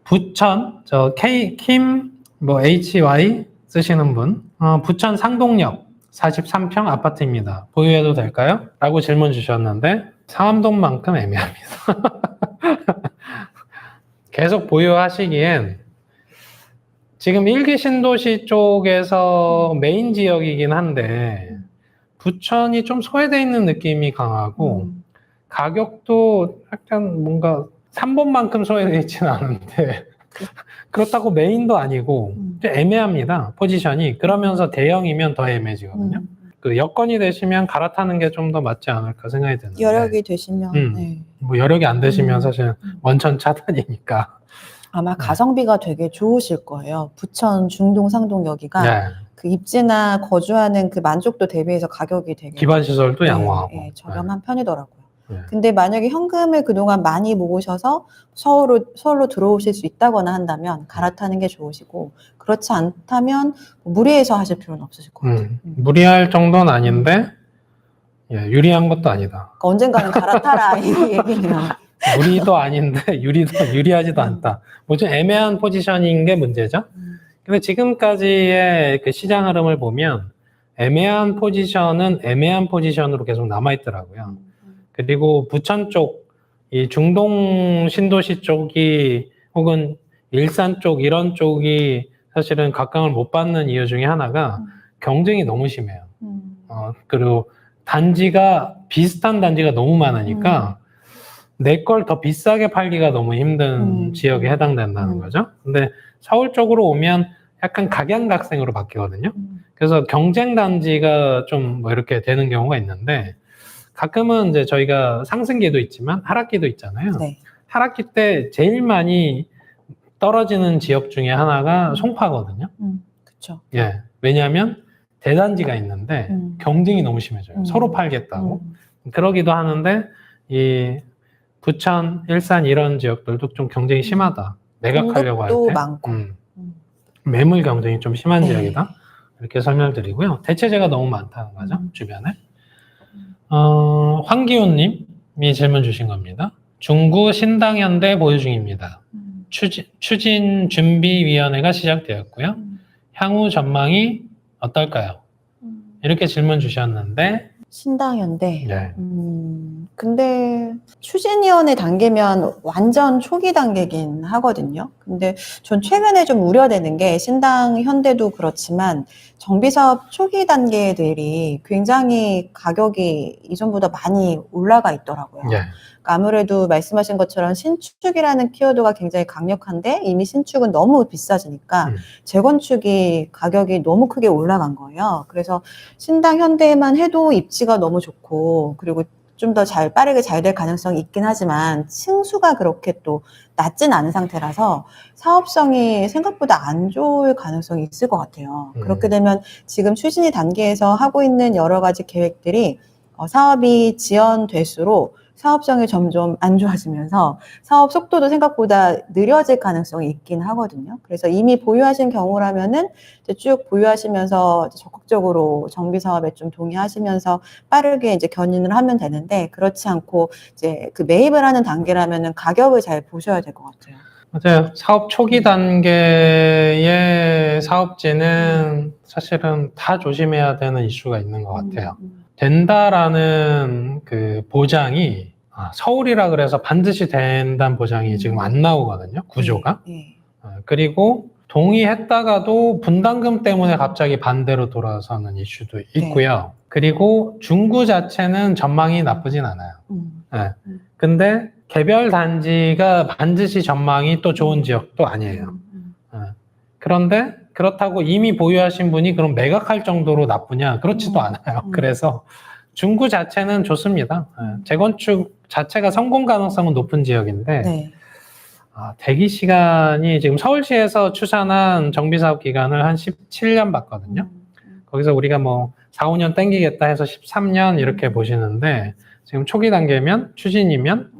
부천, HY 쓰시는 분, 부천 상동역 43평 아파트입니다. 보유해도 될까요? 라고 질문 주셨는데, 상암동만큼 애매합니다. 계속 보유하시기엔, 지금 1기 신도시 쪽에서 메인 지역이긴 한데, 부천이 좀 소외되어 있는 느낌이 강하고, 가격도 약간 뭔가 3번만큼 소외되어 있지는 않은데, 그렇다고 메인도 아니고 좀 애매합니다. 포지션이. 그러면서 대형이면 더 애매해지거든요. 그 여건이 되시면 갈아타는 게 좀 더 맞지 않을까 생각이 드는데, 여력이 되시면 네. 뭐 여력이 안 되시면 사실 원천 차단이니까 아마 가성비가 되게 좋으실 거예요. 부천 중동 상동 여기가 네. 그 입지나 거주하는 그 만족도 대비해서 가격이 되게 기반 시설도 양호하고 저렴한 편이더라고요. 네. 근데 만약에 현금을 그동안 많이 모으셔서 서울로 들어오실 수 있다거나 한다면 갈아타는 게 좋으시고, 그렇지 않다면 무리해서 하실 필요는 없으실 것 같아요. 무리할 정도는 아닌데 유리한 것도 아니다. 그러니까 언젠가는 갈아타라 이 얘기네요. 무리도 아닌데 유리하지도 않다. 뭐 좀 애매한 포지션인 게 문제죠. 근데 지금까지의 그 시장 흐름을 보면 애매한 포지션은 애매한 포지션으로 계속 남아있더라고요. 그리고 부천 쪽, 이 중동 신도시 쪽이 혹은 일산 쪽 이런 쪽이 사실은 각광을 못 받는 이유 중에 하나가 경쟁이 너무 심해요. 그리고 비슷한 단지가 너무 많으니까 내 걸 더 비싸게 팔기가 너무 힘든 지역에 해당된다는 거죠. 근데 서울 쪽으로 오면 약간 각양각색으로 바뀌거든요. 그래서 경쟁 단지가 좀 뭐 이렇게 되는 경우가 있는데, 가끔은 이제 저희가 상승기도 있지만 하락기도 있잖아요. 네. 하락기 때 제일 많이 떨어지는 지역 중에 하나가 송파거든요. 그렇죠. 예. 왜냐하면 대단지가 있는데 경쟁이 너무 심해져요. 서로 팔겠다고. 그러기도 하는데 이 부천, 일산 이런 지역들도 좀 경쟁이 심하다. 매각하려고 할 때. 많고. 매물 경쟁이 좀 심한 지역이다. 이렇게 설명드리고요. 대체재가 너무 많다는 거죠. 주변에. 황기훈님이 질문 주신 겁니다. 중구 신당현대 보유 중입니다. 추진 준비위원회가 시작되었고요. 향후 전망이 어떨까요? 이렇게 질문 주셨는데, 신당현대. 네. 근데 추진위원회 단계면 완전 초기 단계긴 하거든요. 근데 전 최근에 좀 우려되는 게, 신당현대도 그렇지만 정비사업 초기 단계들이 굉장히 가격이 이전보다 많이 올라가 있더라고요. 네. 그러니까 아무래도 말씀하신 것처럼 신축이라는 키워드가 굉장히 강력한데, 이미 신축은 너무 비싸지니까 재건축이 가격이 너무 크게 올라간 거예요. 그래서 신당 현대만 해도 입지가 너무 좋고, 그리고 좀 더 빠르게 잘 될 가능성이 있긴 하지만 층수가 그렇게 또 낮진 않은 상태라서 사업성이 생각보다 안 좋을 가능성이 있을 것 같아요. 그렇게 되면 지금 추진이 단계에서 하고 있는 여러 가지 계획들이 사업이 지연될수록 사업성이 점점 안 좋아지면서 사업 속도도 생각보다 느려질 가능성이 있긴 하거든요. 그래서 이미 보유하신 경우라면은 쭉 보유하시면서 적극적으로 정비 사업에 좀 동의하시면서 빠르게 이제 견인을 하면 되는데, 그렇지 않고 이제 그 매입을 하는 단계라면은 가격을 잘 보셔야 될 것 같아요. 맞아요. 사업 초기 단계의 사업지는 사실은 다 조심해야 되는 이슈가 있는 것 같아요. 된다라는 그 보장이 서울이라 그래서 반드시 된다는 보장이 지금 안 나오거든요. 구조가. 그리고 동의했다가도 분담금 때문에 갑자기 반대로 돌아서는 이슈도 있고요. 그리고 중구 자체는 전망이 나쁘진 않아요. 근데 개별 단지가 반드시 전망이 또 좋은 지역도 아니에요. 그런데 그렇다고 이미 보유하신 분이 그럼 매각할 정도로 나쁘냐? 그렇지도 않아요. 그래서 중구 자체는 좋습니다. 재건축 자체가 성공 가능성은 높은 지역인데, 대기 시간이 지금 서울시에서 추산한 정비사업 기간을 한 17년 봤거든요. 거기서 우리가 뭐 4, 5년 땡기겠다 해서 13년 이렇게 보시는데, 지금 초기 단계면 추진이면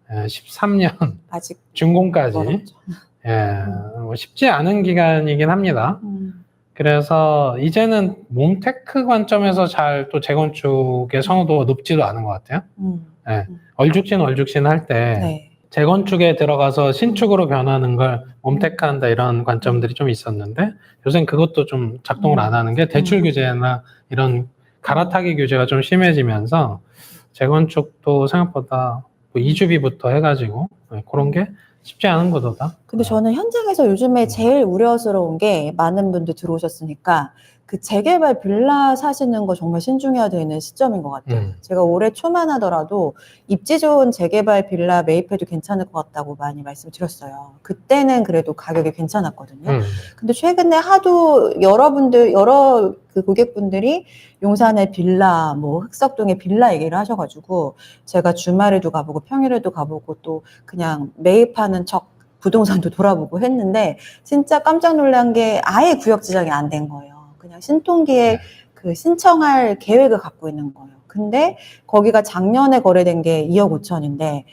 13년 아직 준공까지 쉽지 않은 기간이긴 합니다. 그래서 이제는 몬테크 관점에서 잘 또 재건축의 선호도가 높지도 않은 것 같아요. 얼죽신 할 때 재건축에 들어가서 신축으로 변하는 걸 엄택한다 이런 관점들이 좀 있었는데 요새는 그것도 좀 작동을 안 하는 게 대출 규제나 이런 갈아타기 규제가 좀 심해지면서 재건축도 생각보다 뭐 이주비부터 해가지고 그런 게 쉽지 않은 구도다. 근데 저는 현장에서 요즘에 제일 우려스러운 게 많은 분들 들어오셨으니까 그 재개발 빌라 사시는 거 정말 신중해야 되는 시점인 것 같아요. 제가 올해 초만 하더라도 입지 좋은 재개발 빌라 매입해도 괜찮을 것 같다고 많이 말씀드렸어요. 그때는 그래도 가격이 괜찮았거든요. 근데 최근에 하도 여러 그 고객분들이 용산의 빌라, 뭐 흑석동의 빌라 얘기를 하셔가지고 제가 주말에도 가보고 평일에도 가보고 또 그냥 매입하는 척 부동산도 돌아보고 했는데 진짜 깜짝 놀란 게 아예 구역 지정이 안 된 거예요. 그냥 신통기에 그 신청할 계획을 갖고 있는 거예요. 근데 거기가 작년에 거래된 게 2억 5천인데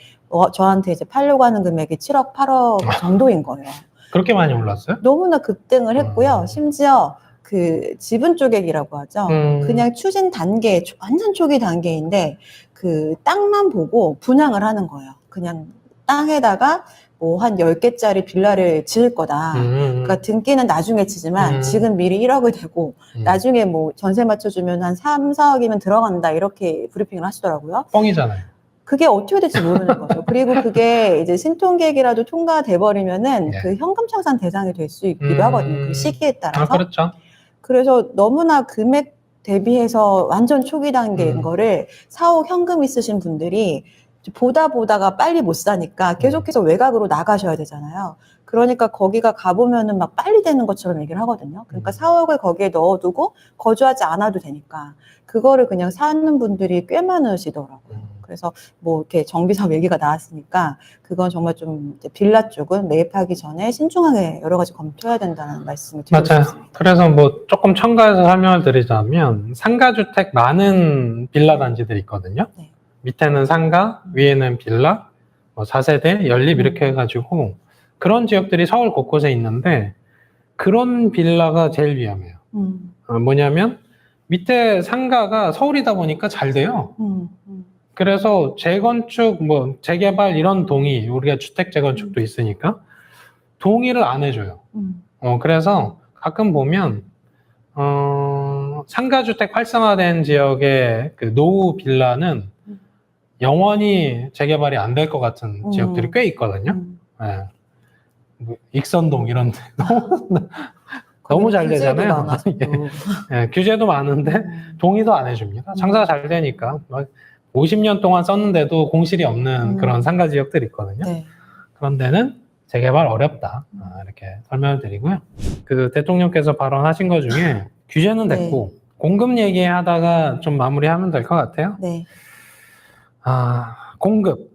저한테 이제 팔려고 하는 금액이 7억 8억 정도인 거예요. 그렇게 많이 올랐어요? 너무나 급등을 했고요. 심지어 그 지분 쪼개기라고 하죠. 그냥 추진 단계, 완전 초기 단계인데 그 땅만 보고 분양을 하는 거예요. 그냥 땅에다가 뭐 한 10개짜리 빌라를 지을 거다. 그러니까 등기는 나중에 치지만 지금 미리 1억을 대고 나중에 뭐 전세 맞춰주면 한 3, 4억이면 들어간다. 이렇게 브리핑을 하시더라고요. 뻥이잖아요. 그게 어떻게 될지 모르는 거죠. 그리고 그게 이제 신통계획이라도 통과돼 버리면은 그 현금 청산 대상이 될 수 있기도 하거든요. 그 시기에 따라서. 아, 그렇죠. 그래서 너무나 금액 대비해서 완전 초기 단계인 거를 4억 현금 있으신 분들이 보다가 빨리 못 사니까 계속해서 외곽으로 나가셔야 되잖아요. 그러니까 거기가 가보면은 막 빨리 되는 것처럼 얘기를 하거든요. 그러니까 4억을 거기에 넣어두고 거주하지 않아도 되니까 그거를 그냥 사는 분들이 꽤 많으시더라고요. 그래서 뭐 이렇게 정비사업 얘기가 나왔으니까 그건 정말 좀 이제 빌라 쪽은 매입하기 전에 신중하게 여러 가지 검토해야 된다는 말씀을 드리고 맞아요. 싶습니다. 그래서 뭐 조금 첨가해서 설명을 드리자면 상가주택 많은 빌라 단지들이 있거든요. 네. 밑에는 상가, 위에는 빌라, 뭐 4세대, 연립 이렇게 해가지고 그런 지역들이 서울 곳곳에 있는데 그런 빌라가 제일 위험해요. 뭐냐면 밑에 상가가 서울이다 보니까 잘 돼요. 그래서 재건축, 뭐 재개발 이런 동의, 우리가 주택 재건축도 있으니까 동의를 안 해줘요. 그래서 가끔 보면 상가주택 활성화된 지역의 그 노후 빌라는 영원히 재개발이 안 될 것 같은 지역들이 꽤 있거든요. 네. 뭐 익선동 이런 데 너무 잘 되잖아요. 네, 규제도 많은데 동의도 안 해줍니다. 장사가 잘 되니까 50년 동안 썼는데도 공실이 없는 그런 상가 지역들이 있거든요. 네. 그런 데는 재개발 어렵다. 이렇게 설명을 드리고요. 그 대통령께서 발언하신 것 중에 규제는 됐고 공급 얘기하다가 좀 마무리하면 될 것 같아요. 네. 공급.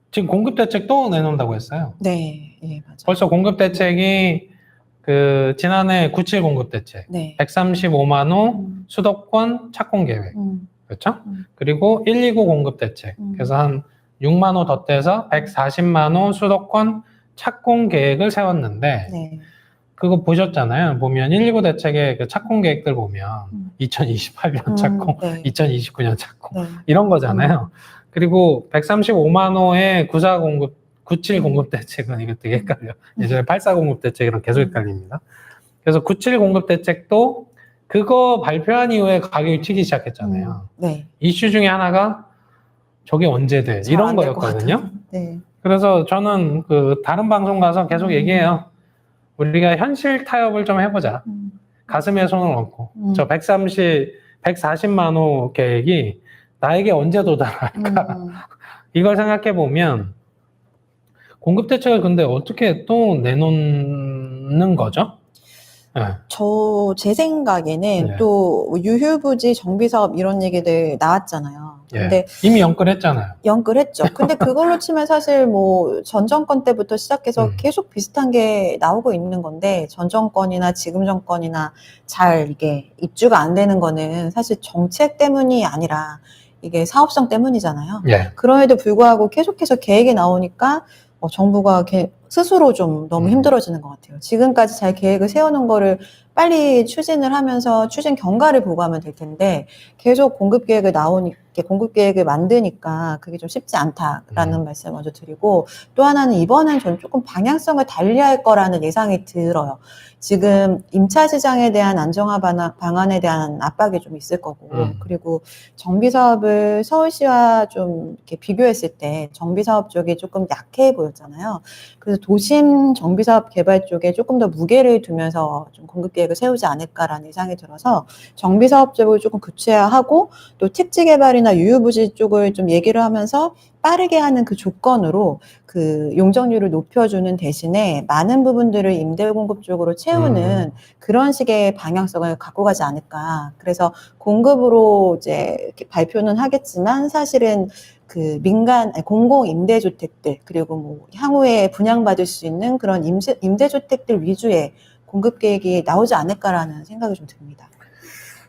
지금 공급 대책 또 내놓는다고 했어요. 네. 예, 맞아요. 벌써 공급 대책이 그 지난해 97 공급 대책. 네. 135만 호 수도권 착공 계획. 그렇죠? 그리고 129 공급 대책. 그래서 한 6만 호 덧대서 140만 호 수도권 착공 계획을 세웠는데 네. 그거 보셨잖아요. 보면 129 대책의 그 착공 계획들 보면 2028년 착공, 네. 2029년 착공 네. 이런 거잖아요. 그리고 135만 호의 94 공급, 97 공급 대책은 이거 되게 헷갈려. 예전에 84 공급 대책이랑 계속 헷갈립니다. 그래서 97 공급 대책도 그거 발표한 이후에 가격이 튀기 시작했잖아요. 네. 이슈 중에 하나가 저게 언제 돼? 이런 거였거든요. 네. 그래서 저는 그 다른 방송 가서 계속 얘기해요. 우리가 현실 타협을 좀 해보자. 가슴에 손을 얹고. 저 140만 호 계획이 나에게 언제 도달할까? 이걸 생각해 보면 공급 대책을 근데 어떻게 또 내놓는 거죠? 네. 제 생각에는 또 유휴부지 정비사업 이런 얘기들 나왔잖아요. 근데 이미 연끌했잖아요. 연끌했죠. 근데 그걸로 치면 사실 뭐 전 정권 때부터 시작해서 계속 비슷한 게 나오고 있는 건데 전 정권이나 지금 정권이나 잘 이게 입주가 안 되는 거는 사실 정책 때문이 아니라 이게 사업성 때문이잖아요. 그럼에도 불구하고 계속해서 계획이 나오니까 정부가 스스로 좀 너무 힘들어지는 것 같아요. 지금까지 잘 계획을 세워놓은 거를 빨리 추진을 하면서 추진 경과를 보고하면 될 텐데 계속 공급 계획을 만드니까 그게 좀 쉽지 않다라는 말씀을 먼저 드리고, 또 하나는 이번엔 전 조금 방향성을 달리할 거라는 예상이 들어요. 지금 임차 시장에 대한 안정화 방안에 대한 압박이 좀 있을 거고, 그리고 정비 사업을 서울시와 좀 이렇게 비교했을 때 정비 사업 쪽이 조금 약해 보였잖아요. 그래서 도심 정비 사업 개발 쪽에 조금 더 무게를 두면서 좀 공급 계획을 세우지 않을까라는 예상이 들어서 정비 사업 쪽을 조금 구체화하고, 또 택지 개발이나 유휴부지 쪽을 좀 얘기를 하면서 빠르게 하는 그 조건으로 그 용적률을 높여주는 대신에 많은 부분들을 임대 공급 쪽으로 채우는 그런 식의 방향성을 갖고 가지 않을까. 그래서 공급으로 이제 이렇게 발표는 하겠지만 사실은 그 공공 임대주택들, 그리고 뭐 향후에 분양받을 수 있는 그런 임대주택들 위주의 공급 계획이 나오지 않을까라는 생각이 좀 듭니다.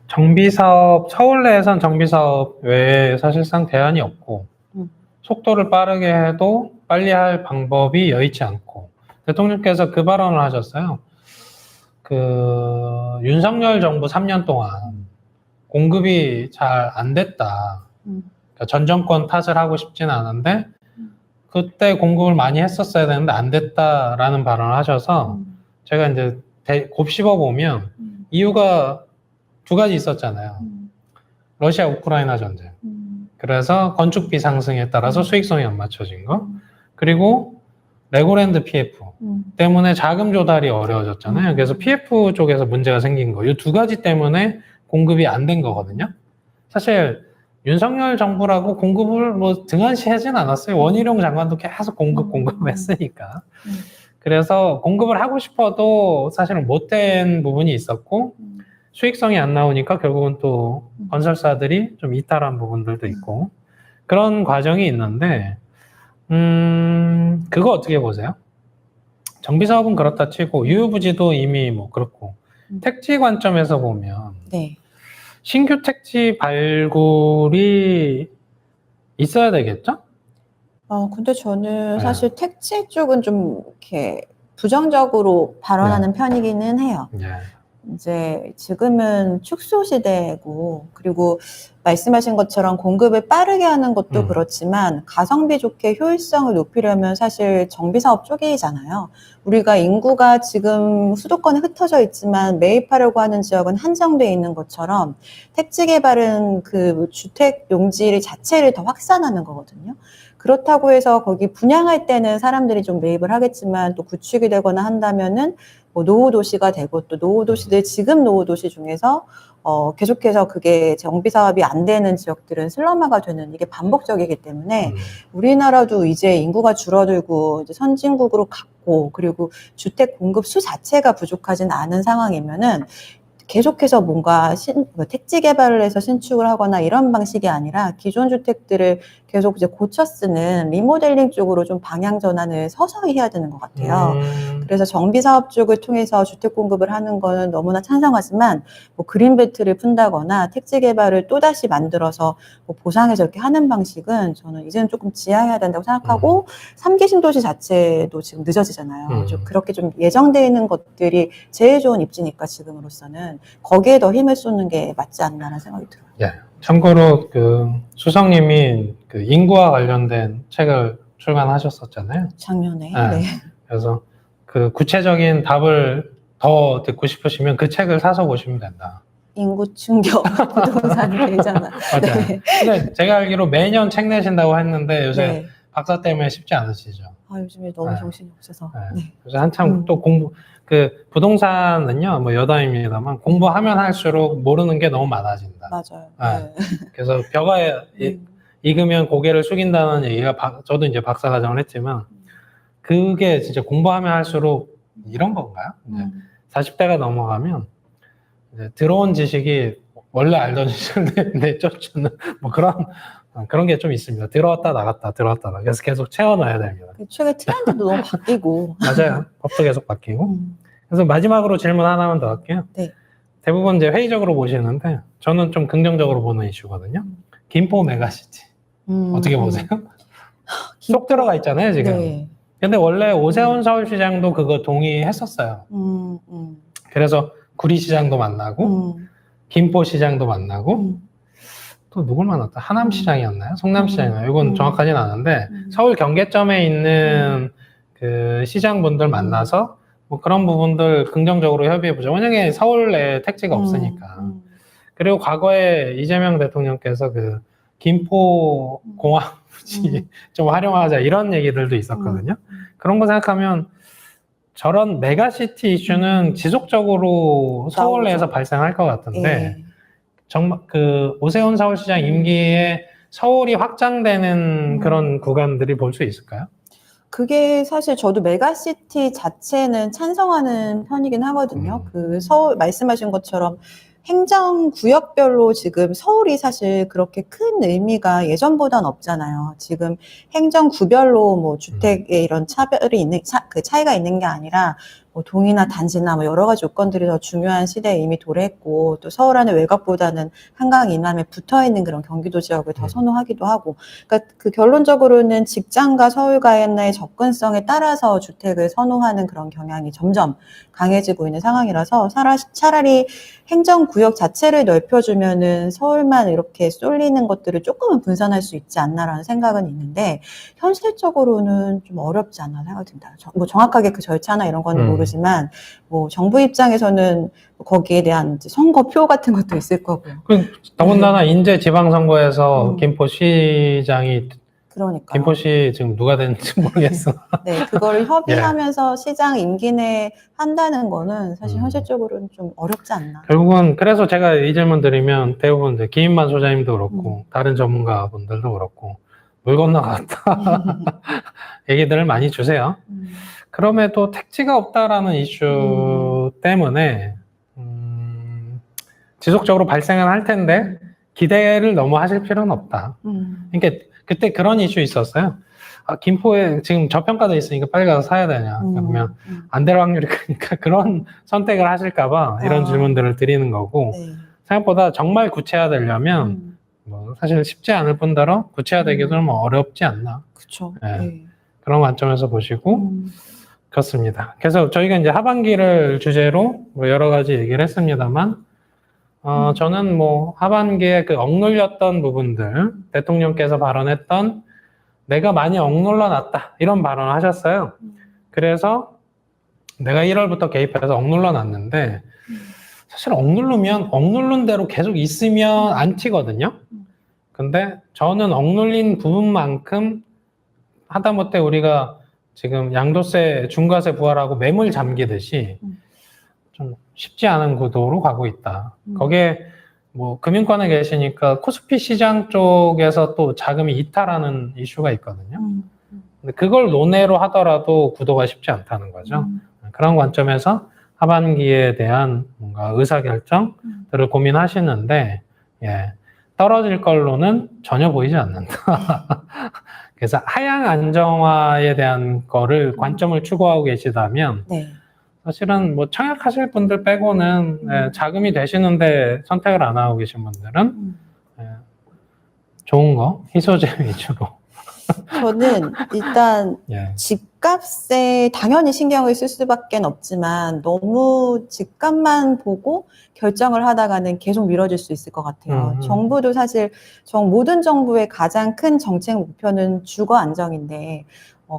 정비사업, 서울 내에선 정비사업 외에 사실상 대안이 없고, 속도를 빠르게 해도 빨리 할 방법이 여의치 않고, 대통령께서 그 발언을 하셨어요. 그 윤석열 정부 3년 동안 공급이 잘 안 됐다. 그러니까 전 정권 탓을 하고 싶지는 않은데 그때 공급을 많이 했었어야 되는데 안 됐다라는 발언을 하셔서 제가 이제 곱씹어 보면 이유가 두 가지 있었잖아요. 러시아 우크라이나 전쟁. 그래서 건축비 상승에 따라서 수익성이 안 맞춰진 거. 그리고 레고랜드 PF 때문에 자금 조달이 어려워졌잖아요. 그래서 PF 쪽에서 문제가 생긴 거. 이 두 가지 때문에 공급이 안 된 거거든요. 사실 윤석열 정부라고 공급을 뭐 등한시하진 않았어요. 원희룡 장관도 계속 공급했으니까. 그래서 공급을 하고 싶어도 사실은 못된 부분이 있었고, 수익성이 안 나오니까 결국은 또 건설사들이 좀 이탈한 부분들도 있고, 그런 과정이 있는데, 그거 어떻게 보세요? 정비사업은 그렇다 치고, 유휴부지도 이미 뭐 그렇고, 택지 관점에서 보면, 네. 신규 택지 발굴이 있어야 되겠죠? 근데 저는 사실 택지 쪽은 좀 이렇게 부정적으로 발언하는 편이기는 해요. 이제 지금은 축소 시대고, 그리고 말씀하신 것처럼 공급을 빠르게 하는 것도 그렇지만 가성비 좋게 효율성을 높이려면 사실 정비사업 쪽이잖아요. 우리가 인구가 지금 수도권에 흩어져 있지만 매입하려고 하는 지역은 한정되어 있는 것처럼 택지 개발은 그 주택 용지 자체를 더 확산하는 거거든요. 그렇다고 해서 거기 분양할 때는 사람들이 좀 매입을 하겠지만 또 구축이 되거나 한다면은 뭐 노후 도시가 되고, 또 노후 도시들, 지금 노후 도시 중에서 계속해서 그게 정비 사업이 안 되는 지역들은 슬럼화가 되는, 이게 반복적이기 때문에 우리나라도 이제 인구가 줄어들고 이제 선진국으로 갔고, 그리고 주택 공급 수 자체가 부족하진 않은 상황이면은 계속해서 뭔가 택지 개발을 해서 신축을 하거나 이런 방식이 아니라 기존 주택들을 계속 이제 고쳐 쓰는 리모델링 쪽으로 좀 방향 전환을 서서히 해야 되는 것 같아요. 그래서 정비 사업 쪽을 통해서 주택 공급을 하는 거는 너무나 찬성하지만, 뭐 그린벨트를 푼다거나 택지 개발을 또다시 만들어서 뭐 보상해서 이렇게 하는 방식은 저는 이제는 조금 지양해야 된다고 생각하고, 3기 신도시 자체도 지금 늦어지잖아요. 좀 그렇게 좀 예정되어 있는 것들이 제일 좋은 입지니까 지금으로서는 거기에 더 힘을 쏟는 게 맞지 않나라는 생각이 들어요. 예. 참고로 그 수석님이 그 인구와 관련된 책을 출간하셨었잖아요. 작년에. 네. 네. 그래서 그 구체적인 답을 더 듣고 싶으시면 그 책을 사서 보시면 된다. 인구 충격 부동산이 되잖아. 맞아요. 네. 근데 제가 알기로 매년 책 내신다고 했는데 요새 네. 박사 때문에 쉽지 않으시죠? 요즘에 너무 정신이 없어서. 네. 그래서 한참 또 그 부동산은요, 뭐 여담입니다만 공부하면 할수록 모르는 게 너무 많아진다. 맞아요. 네. 그래서 벼가 익으면 고개를 숙인다는 얘기가 저도 이제 박사과정을 했지만 그게 진짜 공부하면 할수록 이런 건가요? 40대가 넘어가면 이제 들어온 지식이 원래 알던 지식을 내쫓는 뭐 그런 게 좀 있습니다. 들어왔다 나갔다. 그래서 계속 채워넣어야 됩니다. 최근 트렌드도 너무 바뀌고. 맞아요. 법도 계속 바뀌고. 그래서 마지막으로 질문 하나만 더 할게요. 네. 대부분 이제 회의적으로 보시는데 저는 좀 긍정적으로 보는 이슈거든요. 김포 메가시티. 어떻게 보세요? 쏙 들어가 있잖아요, 지금. 네. 근데 원래 오세훈 서울시장도 그거 동의했었어요. 그래서 구리시장도 만나고 김포시장도 만나고 또 누굴 만났다? 하남시장이었나요? 성남시장이었나요? 이건 정확하진 않은데 서울 경계점에 있는 그 시장분들 만나서 뭐 그런 부분들 긍정적으로 협의해보자. 만약에 서울에 택지가 없으니까. 그리고 과거에 이재명 대통령께서 그 김포 공항 부지 좀 활용하자 이런 얘기들도 있었거든요. 그런 거 생각하면 저런 메가시티 이슈는 지속적으로 서울 내에서 발생할 것 같은데 예. 정말 그 오세훈 서울시장 임기에 서울이 확장되는 그런 구간들이 볼 수 있을까요? 그게 사실 저도 메가시티 자체는 찬성하는 편이긴 하거든요. 그 서울 말씀하신 것처럼 행정구역별로 지금 서울이 사실 그렇게 큰 의미가 예전보단 없잖아요. 지금 행정구별로 뭐 주택에 이런 차별이 있는, 그 차이가 있는 게 아니라 뭐 동이나 단지나 뭐 여러 가지 요건들이 더 중요한 시대에 이미 도래했고 또 서울 안의 외곽보다는 한강 이남에 붙어 있는 그런 경기도 지역을 더 선호하기도 하고 그러니까 그 결론적으로는 직장과 서울과의 접근성에 따라서 주택을 선호하는 그런 경향이 점점 강해지고 있는 상황이라서 차라리 행정구역 자체를 넓혀주면은 서울만 이렇게 쏠리는 것들을 조금은 분산할 수 있지 않나라는 생각은 있는데 현실적으로는 좀 어렵지 않나 생각이 듭니다. 뭐 정확하게 그 절차나 이런 거는 모르지만 뭐 정부 입장에서는 거기에 대한 이제 선거표 같은 것도 있을 거고요. 더군다나 인제 지방선거에서 김포시장이 그러니까 김포시 지금 누가 됐는지 모르겠어. 네, 그거를 협의하면서 시장 임기 내에 한다는 거는 사실 현실적으로는 좀 어렵지 않나. 결국은 그래서 제가 이 질문 드리면 대부분 이제 김인만 소장님도 그렇고 다른 전문가분들도 그렇고 물 건너갔다 얘기들을 많이 주세요. 그럼에도 택지가 없다라는 이슈 때문에 지속적으로 발생은 할 텐데 기대를 너무 하실 필요는 없다. 그러니까 그때 그런 이슈 있었어요. 아, 김포에 지금 저평가돼 있으니까 빨리 가서 사야 되냐. 그러면 안 될 확률이 크니까 그런 선택을 하실까봐 이런 질문들을 드리는 거고 네. 생각보다 정말 구체화되려면 뭐 사실 쉽지 않을 뿐더러 구체화되기도 뭐 어렵지 않나. 그렇죠. 네. 네. 그런 관점에서 보시고 그렇습니다. 그래서 저희가 이제 하반기를 주제로 뭐 여러 가지 얘기를 했습니다만 저는 뭐 하반기에 그 억눌렸던 부분들 대통령께서 발언했던 내가 많이 억눌러 놨다 이런 발언을 하셨어요. 그래서 내가 1월부터 개입해서 억눌러 놨는데 사실 억누른 대로 계속 있으면 안 튀거든요. 근데 저는 억눌린 부분만큼 하다못해 우리가 지금 양도세, 중과세 부활하고 매물 잠기듯이 좀 쉽지 않은 구도로 가고 있다. 거기에 뭐 금융권에 계시니까 코스피 시장 쪽에서 또 자금이 이탈하는 이슈가 있거든요. 근데 그걸 논외로 하더라도 구도가 쉽지 않다는 거죠. 그런 관점에서 하반기에 대한 뭔가 의사결정들을 고민하시는데 예, 떨어질 걸로는 전혀 보이지 않는다. 그래서 하향 안정화에 대한 거를 관점을 추구하고 계시다면 네. 사실은 뭐 청약하실 분들 빼고는 예, 자금이 되시는데 선택을 안 하고 계신 분들은 예, 좋은 거 희소제 위주로 저는 일단 예. 집값에 당연히 신경을 쓸 수밖에 없지만 너무 집값만 보고 결정을 하다가는 계속 미뤄질 수 있을 것 같아요. 정부도 사실 모든 정부의 가장 큰 정책 목표는 주거 안정인데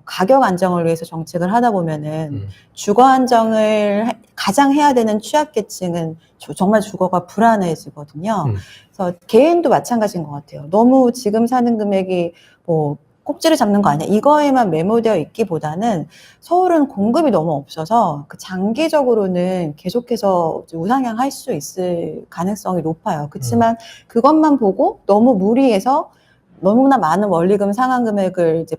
가격 안정을 위해서 정책을 하다 보면은 주거 안정을 가장 해야 되는 취약계층은 정말 주거가 불안해지거든요. 그래서 개인도 마찬가지인 것 같아요. 너무 지금 사는 금액이 뭐 꼭지를 잡는 거 아니야. 이거에만 매몰되어 있기보다는 서울은 공급이 너무 없어서 그 장기적으로는 계속해서 우상향할 수 있을 가능성이 높아요. 그렇지만 그것만 보고 너무 무리해서 너무나 많은 원리금 상환 금액을 이제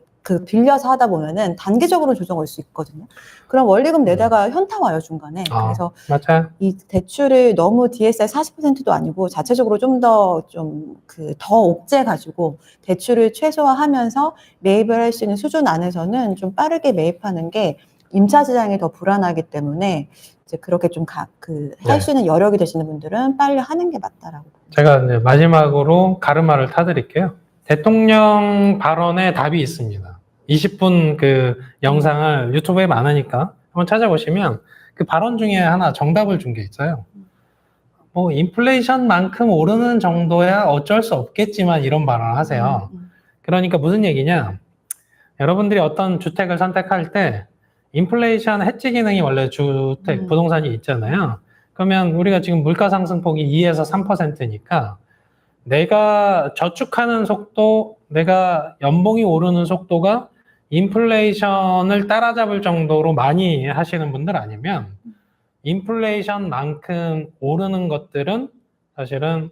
빌려서 하다 보면은 단기적으로 조정할 수 있거든요. 그럼 원리금 내다가 현타 와요, 중간에. 그래서 맞아요. 이 대출을 너무 DSR 40%도 아니고 자체적으로 좀 더 옥죄 가지고 대출을 최소화하면서 매입을 할 수 있는 수준 안에서는 좀 빠르게 매입하는 게 임차 시장이 더 불안하기 때문에 이제 그렇게 좀 할 수 있는 여력이 되시는 분들은 빨리 하는 게 맞다라고. 제가 이제 마지막으로 가르마를 타드릴게요. 대통령 발언에 답이 있습니다. 20분 그 영상을 유튜브에 많으니까 한번 찾아보시면 그 발언 중에 하나 정답을 준 게 있어요. 뭐 인플레이션만큼 오르는 정도야 어쩔 수 없겠지만 이런 발언을 하세요. 그러니까 무슨 얘기냐? 여러분들이 어떤 주택을 선택할 때 인플레이션 해지 기능이 원래 주택 부동산이 있잖아요. 그러면 우리가 지금 물가 상승폭이 2에서 3%니까 내가 저축하는 속도, 내가 연봉이 오르는 속도가 인플레이션을 따라잡을 정도로 많이 하시는 분들 아니면 인플레이션만큼 오르는 것들은 사실은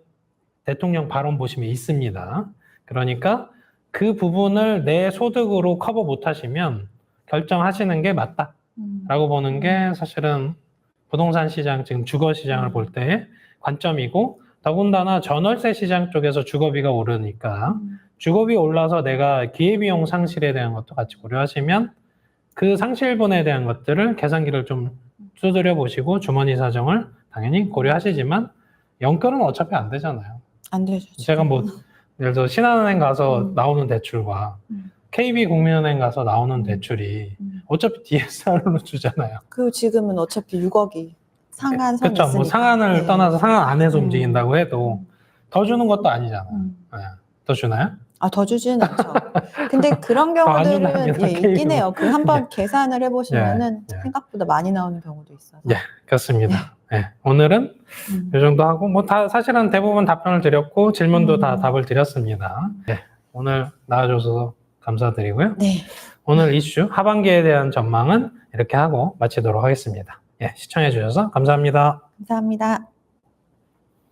대통령 발언 보시면 있습니다. 그러니까 그 부분을 내 소득으로 커버 못 하시면 결정하시는 게 맞다라고 보는 게 사실은 부동산 시장, 지금 주거 시장을 볼 때의 관점이고, 더군다나 전월세 시장 쪽에서 주거비가 오르니까 주거비 올라서 내가 기회비용 상실에 대한 것도 같이 고려하시면 그 상실분에 대한 것들을 계산기를 좀 두드려 보시고 주머니 사정을 당연히 고려하시지만 연결은 어차피 안 되잖아요. 안 되죠. 제가 뭐 예를 들어 신한은행 가서 나오는 대출과 KB국민은행 가서 나오는 대출이 어차피 DSR로 주잖아요. 그 지금은 어차피 6억이 상한 선이 그렇죠. 뭐 있으니까. 상한을 네. 떠나서 상한 안에서 움직인다고 해도 더 주는 것도 아니잖아요. 네. 더 주나요? 아, 더 주지는 않죠. 근데 그런 안 경우들은 준답니다, 예, KB는. 있긴 해요. 그 한번 계산을 해보시면은 예. 생각보다 많이 나오는 경우도 있어서. 예, 그렇습니다. 예. 오늘은 이 정도 하고, 뭐 다 사실은 대부분 답변을 드렸고 질문도 다 답을 드렸습니다. 예. 오늘 나와줘서 감사드리고요. 네. 오늘 이슈 하반기에 대한 전망은 이렇게 하고 마치도록 하겠습니다. 예, 시청해 주셔서 감사합니다. 감사합니다.